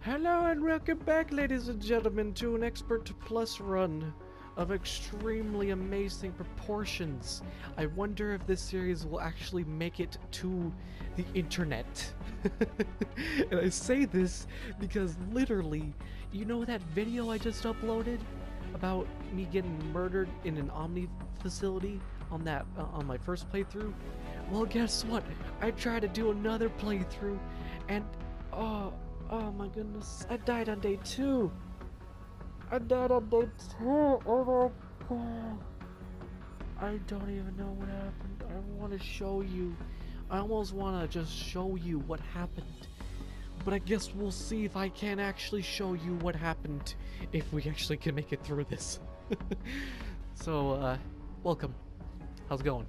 Hello and welcome back, ladies and gentlemen, to an Expert Plus run of extremely amazing proportions. I wonder if this series will actually make it to the internet. And I say this because literally, you know that video I just uploaded about me getting murdered in an Omni facility on that on my first playthrough? Well, guess what? I tried to do another playthrough, and oh my goodness, I died on day 2. I died on day 2. Oh my god. I don't even know what happened. I want to show you. I almost want to just show you what happened. But I guess we'll see if I can actually show you what happened, if we actually can make it through this. So, welcome. How's it going?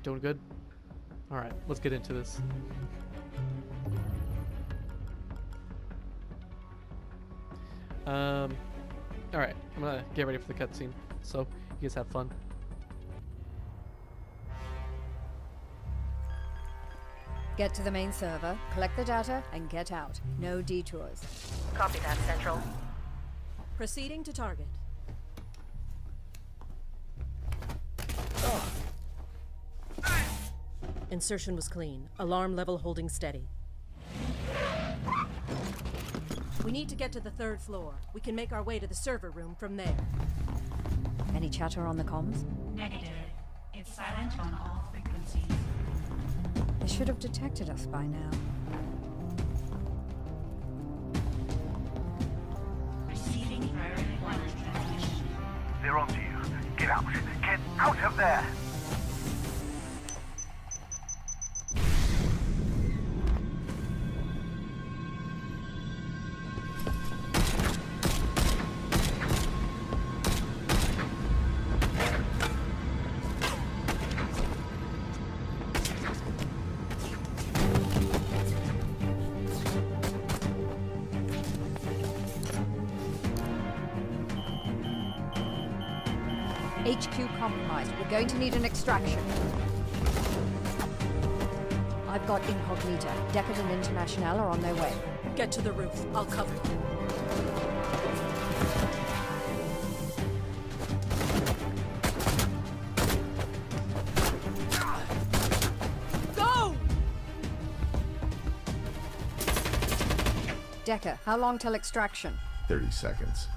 Doing good? Alright, let's get into this. Alright, I'm gonna get ready for the cutscene, so you guys have fun. Get to the main server, collect the data, and get out. No detours. Copy that, Central. Proceeding to target. Insertion was clean. Alarm level holding steady. We need to get to the 3rd floor. We can make our way to the server room from there. Any chatter on the comms? Negative. It's silent on all frequencies. They should have detected us by now. Receiving priority wireless transmission. They're onto you. Get out. Get out of there! HQ compromised. We're going to need an extraction. I've got Incognita. Deckard and International are on their way. Get to the roof. I'll cover you. Go! Decker, how long till extraction? 30 seconds.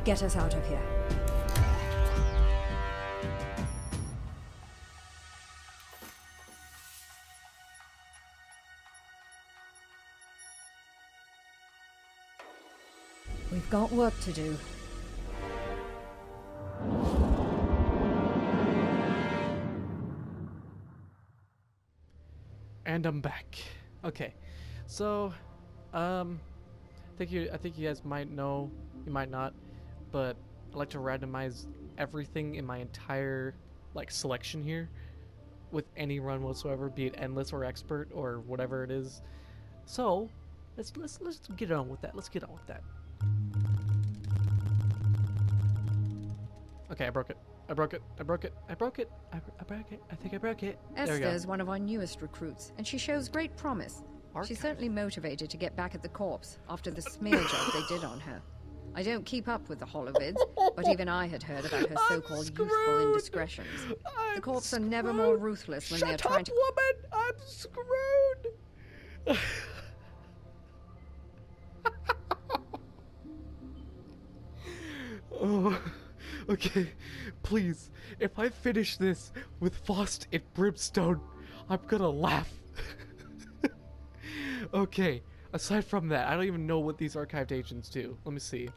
Get us out of here. We've got work to do. And I'm back. Okay, so, I think you guys might know, you might not, but I like to randomize everything in my entire selection here with any run whatsoever, be it endless or expert or whatever it is. So let's get on with that. Let's get on with that. Okay, I broke it. I broke it. I broke it. I broke it. I broke it. I think I broke it. Esther's one of our newest recruits, and she shows great promise. Archive. She's certainly motivated to get back at the corpse after the smear job they did on her. I don't keep up with the holovids, but even I had heard about her so-called youthful indiscretions. The corpse are never more ruthless when they're trying to— Shut up, woman! I'm screwed! Oh, okay, please, if I finish this with FAUST and Brimstone, I'm gonna laugh. Okay, aside from that, I don't even know what these archived agents do. Let me see.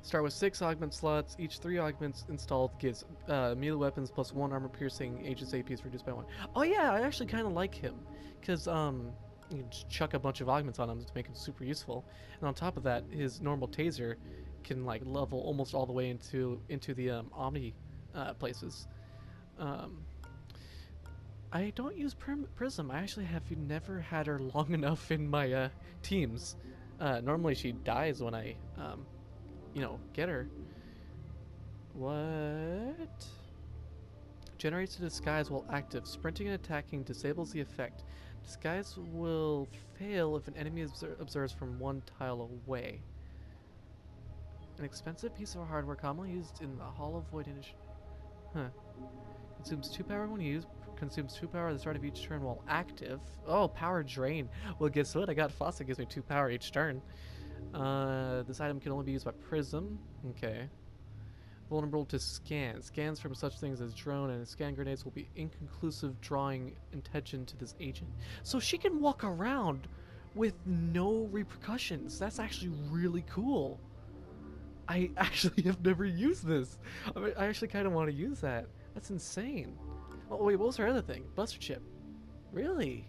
Start with 6 augment slots. Each 3 augments installed gives melee weapons plus 1 armor piercing. Agent's AP is reduced by 1. Oh yeah, I actually kind of like him, because you can just chuck a bunch of augments on him to make him super useful. And on top of that, his normal taser can level almost all the way into the Omni places. I don't use Prism. I actually have never had her long enough in my teams. Normally she dies when I, you know, get her. What? Generates a disguise while active. Sprinting and attacking disables the effect. Disguise will fail if an enemy observes from one tile away. An expensive piece of hardware commonly used in the Hollow Void initiative. Huh. Consumes 2 power when used. Consumes 2 power at the start of each turn while active. Oh, power drain. Well, guess what? I got FAUST that gives me 2 power each turn. This item can only be used by Prism. Okay. Vulnerable to scan. Scans from such things as drone and scan grenades will be inconclusive, drawing attention to this agent. So she can walk around with no repercussions. That's actually really cool. I actually have never used this. I actually kind of want to use that. That's insane. Oh wait, what was her other thing? Buster chip. Really?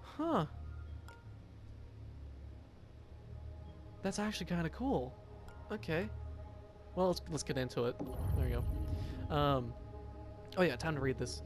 Huh. That's actually kind of cool. Okay. Well, let's get into it. There we go. Oh yeah, time to read this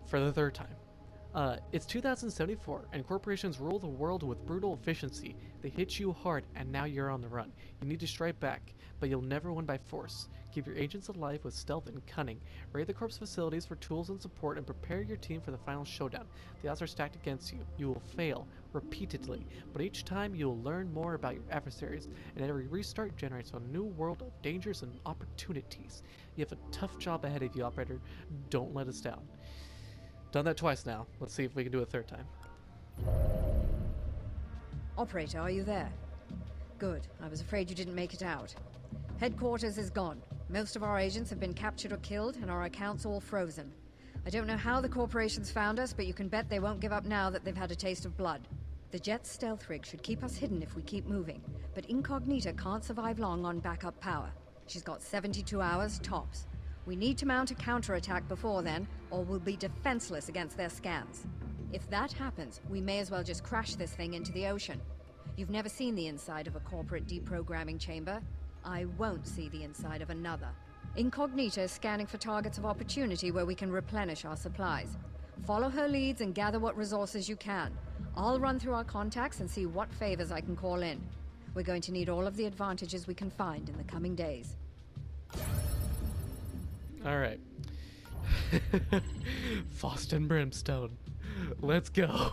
for the 3rd time. It's 2074, and corporations rule the world with brutal efficiency. They hit you hard, and now you're on the run. You need to strike back, but you'll never win by force. Keep your agents alive with stealth and cunning. Raid the corp's facilities for tools and support, and prepare your team for the final showdown. The odds are stacked against you. You will fail, repeatedly, but each time you will learn more about your adversaries, and every restart generates a new world of dangers and opportunities. You have a tough job ahead of you, operator. Don't let us down. Done that twice now. Let's see if we can do it a 3rd time. Operator, are you there? Good. I was afraid you didn't make it out. Headquarters is gone. Most of our agents have been captured or killed, and our accounts all frozen. I don't know how the corporations found us, but you can bet they won't give up now that they've had a taste of blood. The jet's stealth rig should keep us hidden if we keep moving, but Incognita can't survive long on backup power. She's got 72 hours, tops. We need to mount a counterattack before then, or we'll be defenseless against their scans. If that happens, we may as well just crash this thing into the ocean. You've never seen the inside of a corporate deprogramming chamber. I won't see the inside of another. Incognita is scanning for targets of opportunity where we can replenish our supplies. Follow her leads and gather what resources you can. I'll run through our contacts and see what favors I can call in. We're going to need all of the advantages we can find in the coming days. Alright. FAUST and Brimstone. Let's go.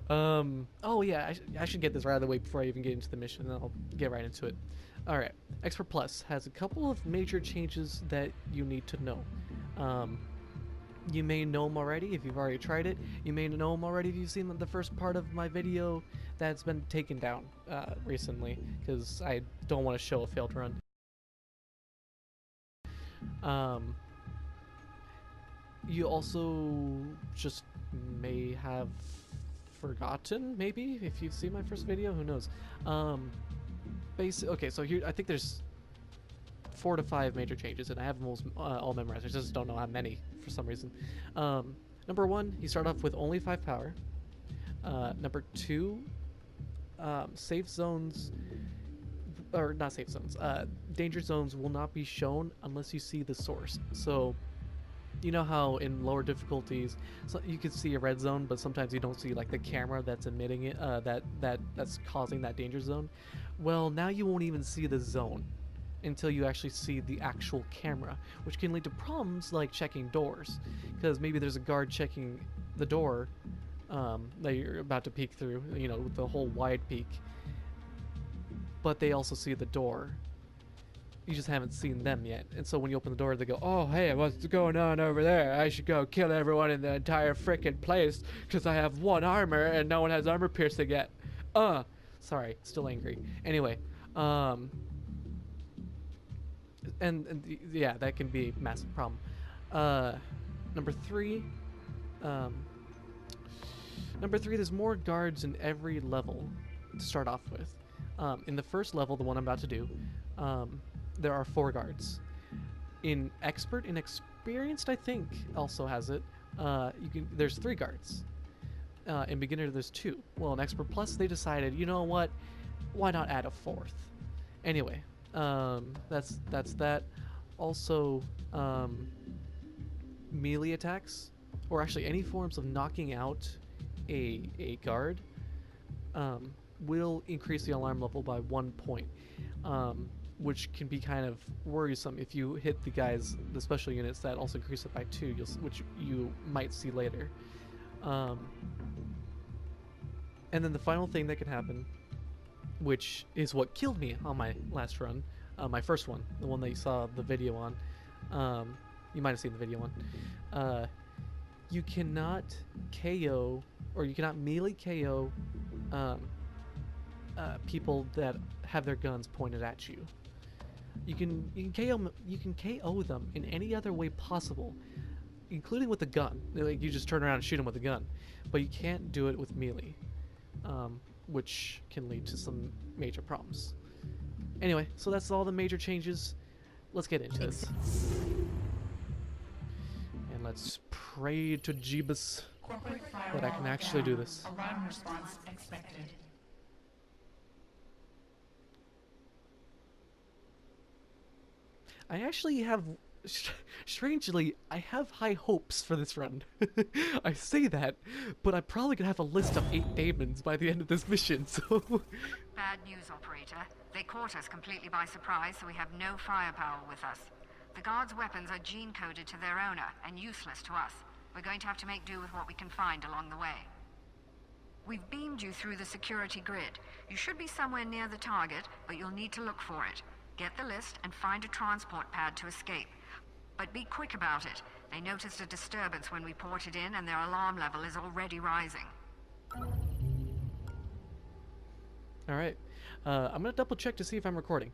Oh yeah, I should get this right out of the way before I even get into the mission, and then I'll get right into it. Alright, Expert Plus has a couple of major changes that you need to know. You may know them already if you've already tried it. You may know them already if you've seen the first part of my video that's been taken down recently, because I don't want to show a failed run. You also just may have forgotten, maybe, if you've seen my first video, who knows. Okay, so here, I think there's 4 to 5 major changes, and I have them all memorized. I just don't know how many for some reason. Number 1, you start off with only 5 power. Number 2, safe zones, or not safe zones, danger zones will not be shown unless you see the source. So you know how in lower difficulties so you can see a red zone, but sometimes you don't see like the camera that's emitting it, that's causing that danger zone. Well, now you won't even see the zone until you actually see the actual camera, which can lead to problems like checking doors, because maybe there's a guard checking the door that you're about to peek through, you know, with the whole wide peek, but they also see the door. You just haven't seen them yet. And so when you open the door, they go, oh, hey, what's going on over there? I should go kill everyone in the entire frickin' place because I have 1 armor and no one has armor piercing yet. Sorry, still angry. Anyway, yeah, that can be a massive problem. Number 3, there's more guards in every level to start off with. In the first level, the one I'm about to do, there are 4 guards. In Expert and Experienced, I think, also has it. There's 3 guards. In Beginner, there's 2. Well, in Expert Plus, they decided, you know what? Why not add a 4th? Anyway, that's that. Also, melee attacks, or actually any forms of knocking out a guard, will increase the alarm level by 1 point, which can be kind of worrisome if you hit the special units that also increase it by 2, which you might see later. And then the final thing that can happen, which is what killed me on my last run, my first one, the one that you saw the video on, you might have seen the video on, you cannot KO, or you cannot melee KO people that have their guns pointed at you. You can KO them in any other way possible, including with a gun. Like, you just turn around and shoot them with a gun, but you can't do it with melee, which can lead to some major problems. Anyway, so that's all the major changes. Let's get into this. And let's pray to Jeebus that I can actually do this. Alarm response expected. I actually have, strangely, I have high hopes for this run. I say that, but I'm probably gonna have a list of 8 daemons by the end of this mission, so... Bad news, operator. They caught us completely by surprise, so we have no firepower with us. The guards' weapons are gene-coded to their owner and useless to us. We're going to have to make do with what we can find along the way. We've beamed you through the security grid. You should be somewhere near the target, but you'll need to look for it. Get the list and find a transport pad to escape. But be quick about it. They noticed a disturbance when we ported in, and their alarm level is already rising. Alright, I'm gonna double check to see if I'm recording.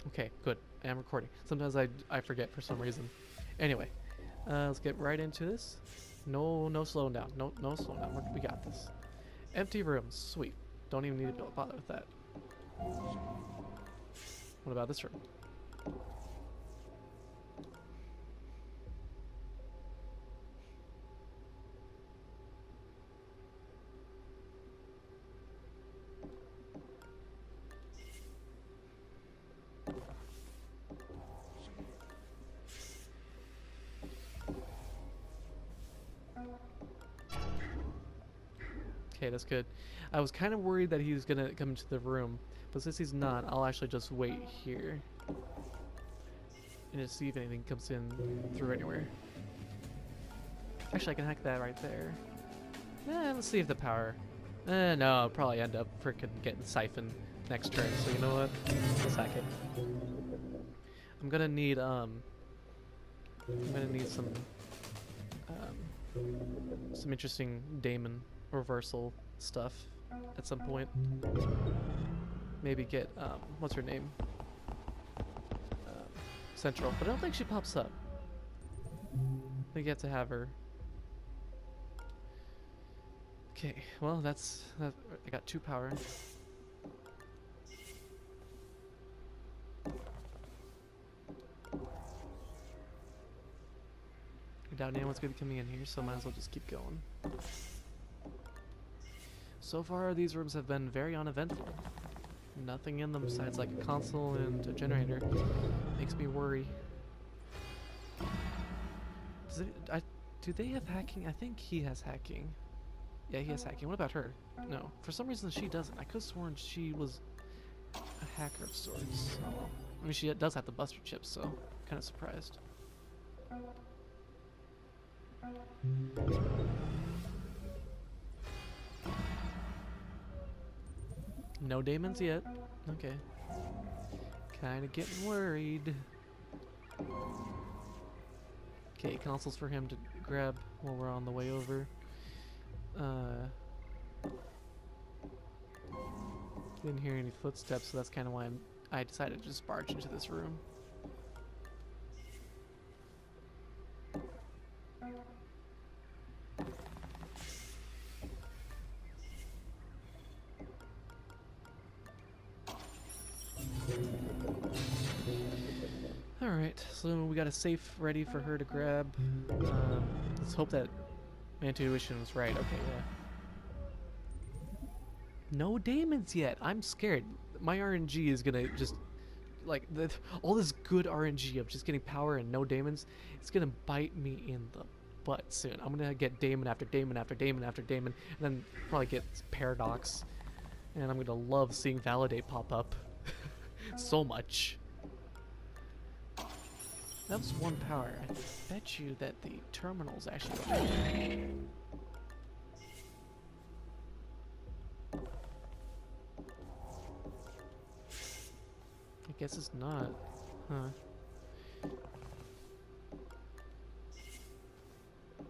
Okay, good, I am recording. Sometimes I forget for some reason. Anyway, let's get right into this. No slowing down. No slowing down. We got this. Empty rooms, sweet. Don't even need to bother with that. What about this room? Okay, that's good. I was kind of worried that he was gonna come into the room, but since he's not, I'll actually just wait here and just see if anything comes in through anywhere. Actually, I can hack that right there. Let's see if the power... no, I'll probably end up freaking getting siphoned next turn, so you know what? Let's hack it. I'm gonna need some interesting daemon reversal stuff at some point. Maybe get what's her name? Central, but I don't think she pops up. I think you have to have her. Okay, well that's I got 2 power. I doubt anyone's gonna be coming in here, so might as well just keep going. So far, these rooms have been very uneventful. Nothing in them besides like a console and a generator. Makes me worry. Do they have hacking? I think he has hacking. Yeah, he has hacking. What about her? No. For some reason, she doesn't. I could have sworn she was a hacker of sorts. I mean, she does have the buster chip, so kind of surprised. No daemons yet. Okay. Kinda getting worried. Okay, consoles for him to grab while we're on the way over. Didn't hear any footsteps, so that's kind of why I decided to just barge into this room. Alright, so we got a safe ready for her to grab. Let's hope that my intuition was right. Okay, yeah. No daemons yet. I'm scared. My RNG is gonna just like all this good RNG of just getting power and no daemons, it's gonna bite me in the butt soon. I'm gonna get daemon after daemon after daemon after daemon, and then probably get paradox, and I'm gonna love seeing validate pop up so much. That was 1 power. I bet you that the terminal's actually over here. I guess it's not. Huh.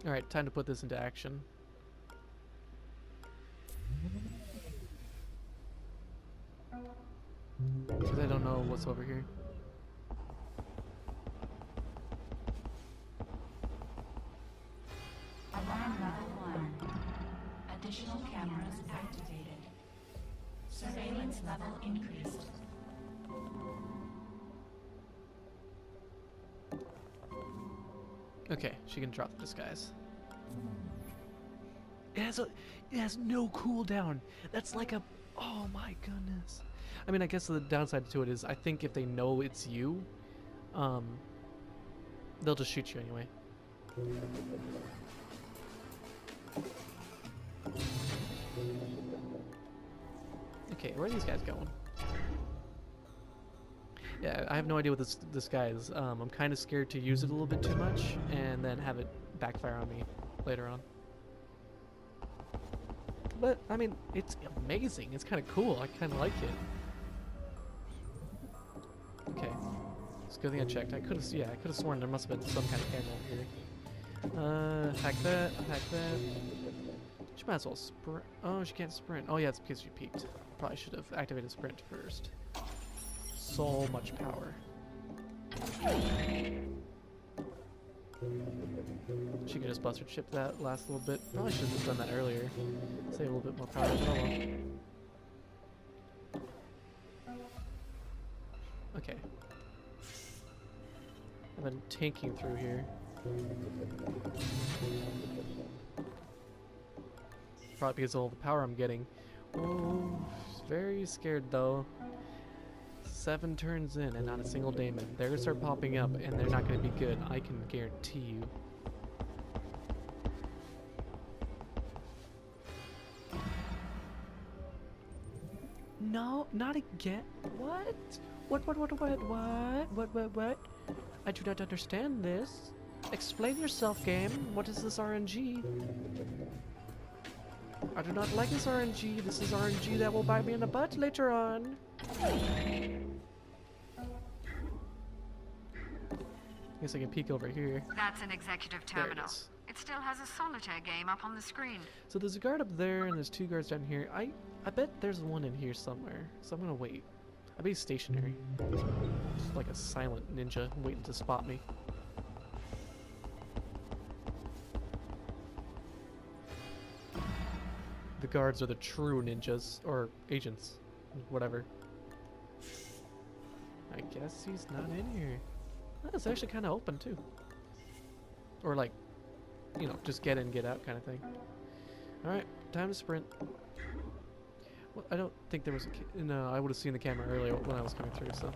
Alright, time to put this into action. Because I don't know what's over here. Alarm level 1. Additional cameras activated. Surveillance level increased. Okay, she can drop the disguise. It has no cooldown. That's like a, oh my goodness. I mean, I guess the downside to it is I think if they know it's you, they'll just shoot you anyway. Okay, where are these guys going? Yeah, I have no idea what this guy is. I'm kind of scared to use it a little bit too much and then have it backfire on me later on. But, I mean, it's amazing. It's kind of cool. I kind of like it. Okay. It's a good thing I checked. I could have, yeah, I could have sworn there must have been some kind of camera over here. Hack that, hack that. She might as well sprint. Oh, she can't sprint. Oh, yeah, it's because she peeked. Probably should have activated sprint first. So much power. She could just buster chip that last little bit. Probably should have just done that earlier. Save a little bit more power, but oh well. Okay. I've been tanking through here. Probably because of all the power I'm getting. Oh, very scared though. 7 turns in and not a single daemon. They're gonna start popping up and they're not gonna be good. I can guarantee you. No, not again. What? What? I do not understand this. Explain yourself, game. What is this RNG? I do not like this RNG. This is RNG that will bite me in the butt later on. Guess I can peek over here. That's an executive terminal. It still has a solitaire game up on the screen. So there's a guard up there and there's 2 guards down here. I bet there's one in here somewhere. So I'm gonna wait. I'll be stationary. Just like a silent ninja waiting to spot me. The guards are the true ninjas, or agents, whatever. I guess he's not in here. That's actually kind of open too. Or like, you know, just get in, get out kind of thing. Alright, time to sprint. Well, I don't think there was a no, I would have seen the camera earlier when I was coming through, so.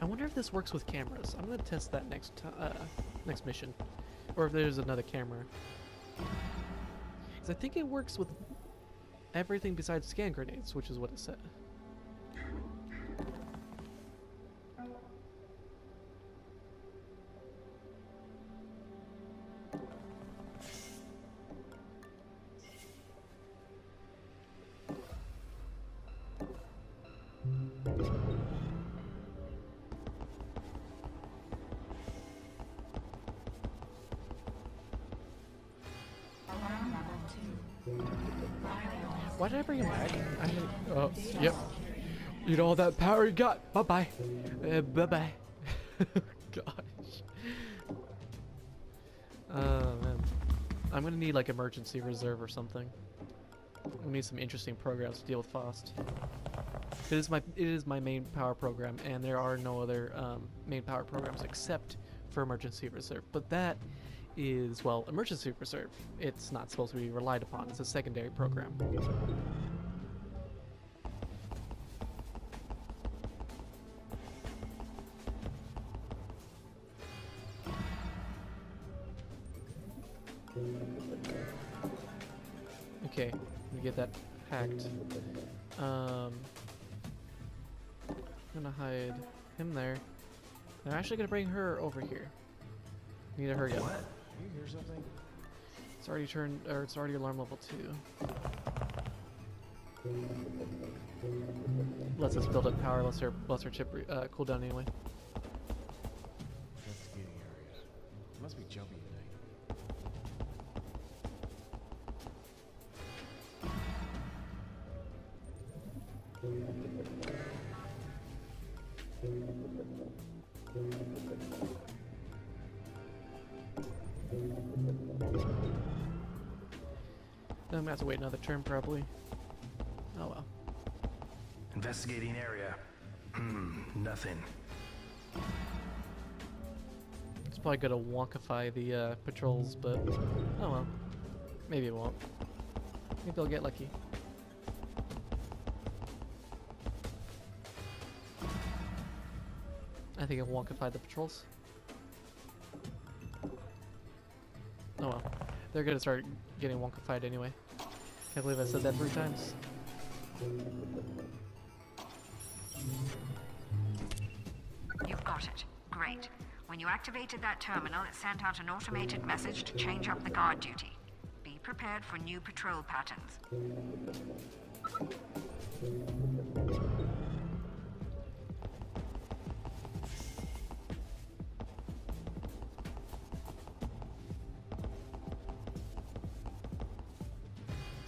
I wonder if this works with cameras. I'm gonna test that next mission. Or if there's another camera. Because I think it works with everything besides scan grenades, which is what it said. Why did I bring him back? Yep. You know all that power you got. Bye-bye. Bye-bye. Gosh. Man. I'm gonna need like emergency reserve or something. We need some interesting programs to deal with FAUST. It is my main power program, and there are no other main power programs except for emergency reserve. But that is, well, emergency reserve. It's not supposed to be relied upon. It's a secondary program. Okay, let me get that hacked. I'm gonna hide him there. I'm actually gonna bring her over here. Need to hurry up. What? You hear something? It's already turned, or it's already alarm level 2. Lets us build up power, lets our chip cool down anyway. Investigating areas. Must be jumpy tonight. Then I'm gonna have to wait another turn probably. Oh well. Investigating area. Nothing. It's probably gonna wonkify the patrols, but oh well. Maybe it won't. Maybe I'll get lucky. I think it wonkified the patrols. Oh well. They're gonna start getting wonkified anyway. Can't believe I said that 3 times. You've got it. Great. When you activated that terminal, it sent out an automated message to change up the guard duty. Be prepared for new patrol patterns.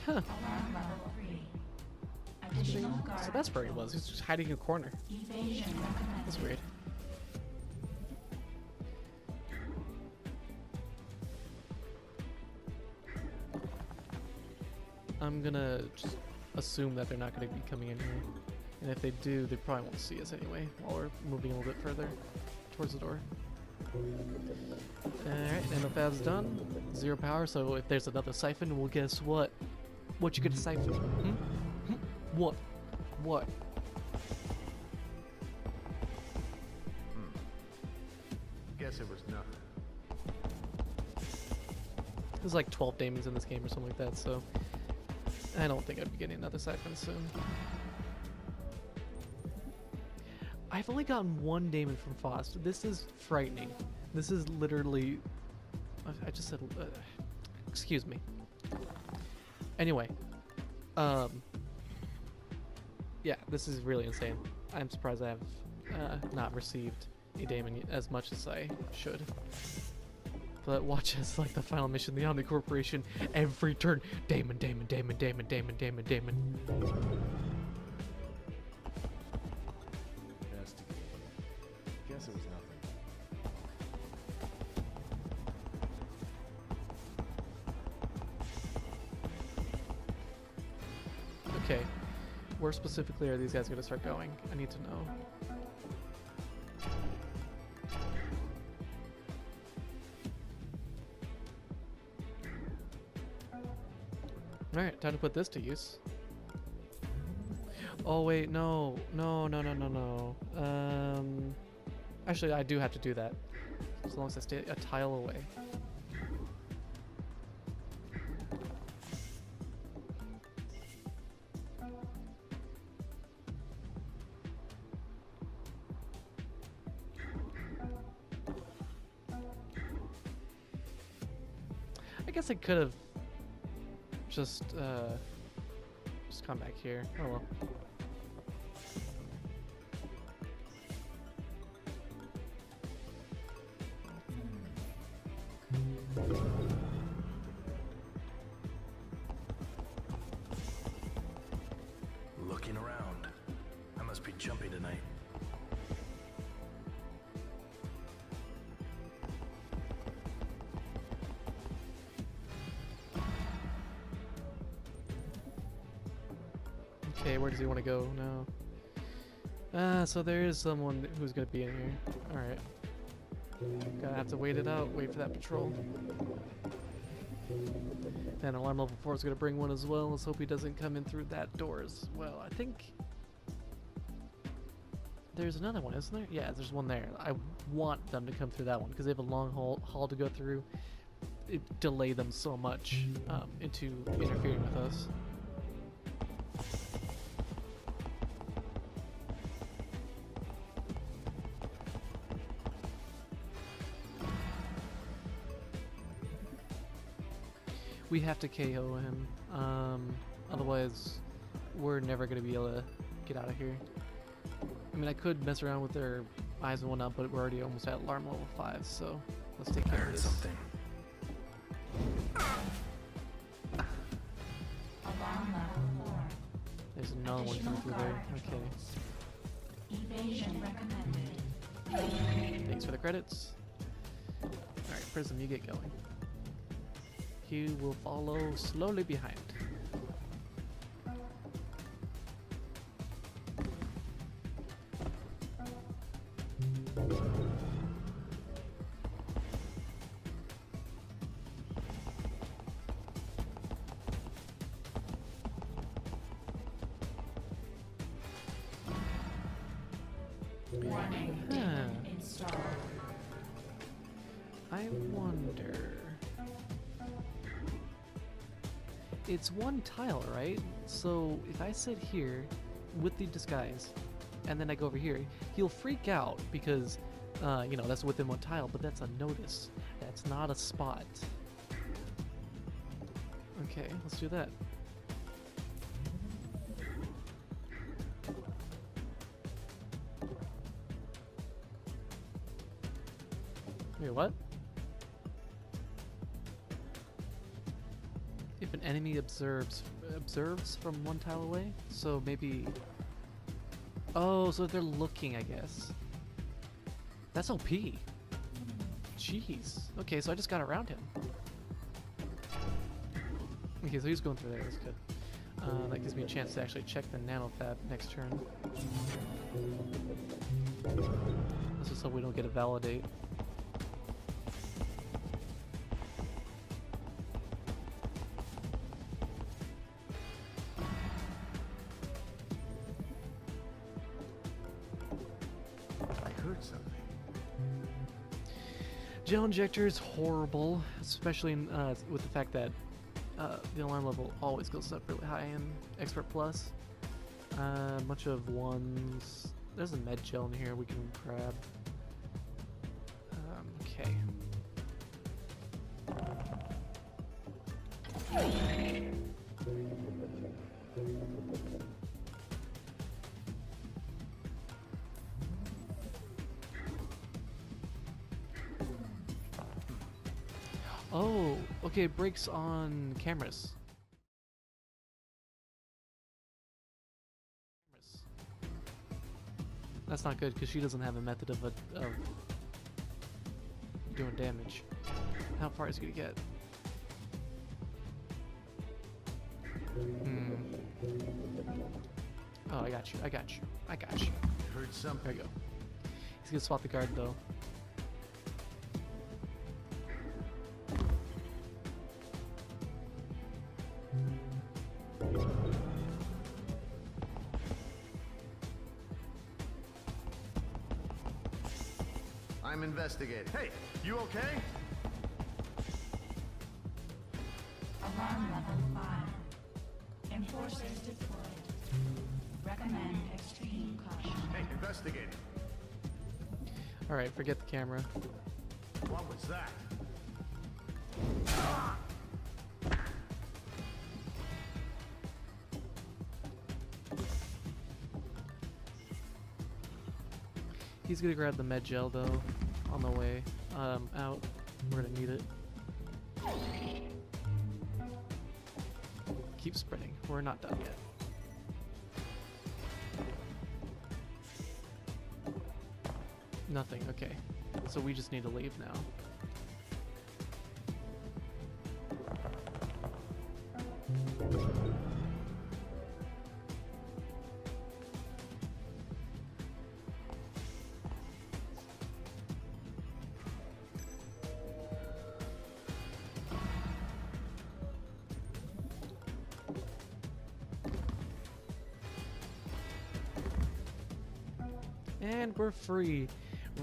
Huh. Alarm level 3. Additional guard. So that's where he was. He's just hiding in a corner. Evasion recommended. That's weird. I'm gonna just assume that they're not gonna be coming in here. And if they do, they probably won't see us anyway while we're moving a little bit further towards the door. Alright, and the fab's done. 0 power, so if there's another siphon, well guess what? What you get to siphon? What? What? Guess it was nothing. There's like 12 daemons in this game or something like that, so I don't think I'd be getting another siphon soon. I've only gotten 1 daemon from FAUST. This is frightening. This is literally... I just said... excuse me. Anyway. Yeah, this is really insane. I'm surprised I have not received a daemon as much as I should. But watch as like the final mission, the Omni Corporation, every turn, daemon, daemon, daemon, daemon, daemon, daemon, daemon. Investigating. Guess it was nothing. Okay, where specifically are these guys going to start going? I need to know. Alright, time to put this to use. Oh wait, no. No, no, no, no, no. Actually, I do have to do that. As long as I stay a tile away. I guess I could have just come back here. Oh well. Looking around. I must be jumpy tonight. Okay, where does he want to go now? So there is someone who's gonna be in here. Alright. Gonna have to wait it out, wait for that patrol. Then alarm level 4 is gonna bring one as well. Let's hope he doesn't come in through that door as well. I think there's another one, isn't there? Yeah, there's one there. I want them to come through that one because they have a long haul to go through. It delay them so much into interfering with us. We have to KO him, otherwise we're never going to be able to get out of here. I mean, I could mess around with their eyes and whatnot, but we're already almost at alarm level 5, so let's take care of this. Something. Alarm level 4. There's another one coming through there. Okay. Evasion recommended. Thanks for the credits. Alright, Prism, you get going. He will follow slowly behind. Warning. Demon installed. I wonder... It's one tile, right? So if I sit here with the disguise and then I go over here, he'll freak out because, you know, that's within one tile, but that's a notice. That's not a spot. Okay, let's do that. Wait, what? If an enemy observes from one tile away, so maybe. Oh, so they're looking, I guess. That's OP. Jeez. Okay, so I just got around him. Okay, so he's going through there. That's good. That gives me a chance to actually check the nanofab next turn. Let's just hope we don't get a validate. Gel injector is horrible, especially in, with the fact that the alarm level always goes up really high in Expert Plus. A bunch of ones. There's a med gel in here we can grab. Okay. Oh, okay, it breaks on cameras. That's not good because she doesn't have a method of doing damage. How far is he gonna get? Oh, I got you. I got you. I got you. Heard something. There you go. He's gonna spot the guard though. I'm investigating. Hey, you okay? Alarm level 5. Enforcers deployed. Recommend extreme caution. Hey, investigating. Alright, forget the camera. What was that? He's gonna grab the med gel though on the way out. We're gonna need it. Keep sprinting. We're not done yet. Nothing. Okay. So we just need to leave now. And we're free.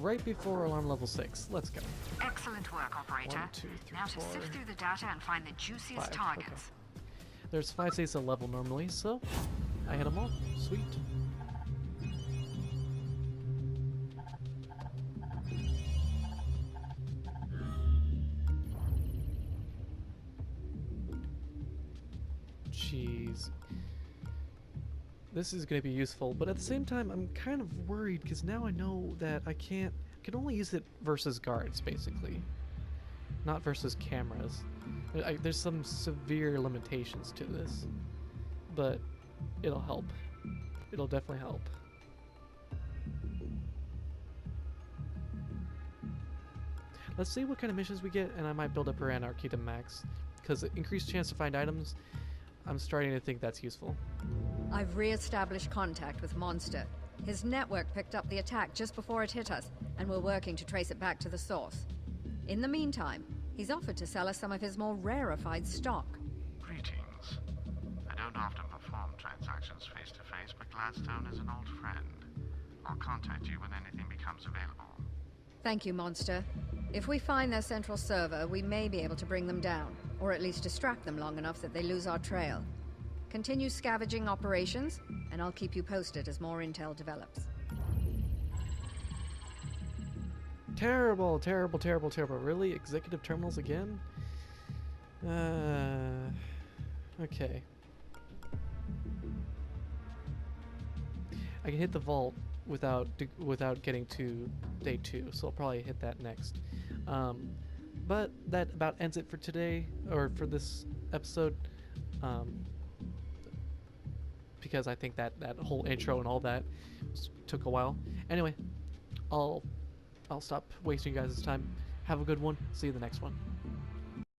Right before alarm level 6. Let's go. Excellent work, operator. 1, 2, 3, Now to 4, sift through the data and find the juiciest 5. targets. Okay. There's 5 states a level normally, so I hit them all. Sweet. Jeez. This is going to be useful, but at the same time, I'm kind of worried because now I know that I can only use it versus guards, basically. Not versus cameras. There's some severe limitations to this, but it'll help. It'll definitely help. Let's see what kind of missions we get, and I might build up our anarchy to max, because increased chance to find items, I'm starting to think that's useful. I've re-established contact with Monster. His network picked up the attack just before it hit us, and we're working to trace it back to the source. In the meantime, he's offered to sell us some of his more rarefied stock. Greetings. I don't often perform transactions face-to-face, but Gladstone is an old friend. I'll contact you when anything becomes available. Thank you, Monster. If we find their central server, we may be able to bring them down, or at least distract them long enough that they lose our trail. Continue scavenging operations, and I'll keep you posted as more intel develops. Terrible, terrible, terrible, terrible. Really? Executive terminals again? Okay. I can hit the vault without getting to day 2, so I'll probably hit that next. But that about ends it for today, or for this episode. Because I think that whole intro and all that took a while. Anyway, I'll stop wasting you guys' time. Have a good one. See you in the next one.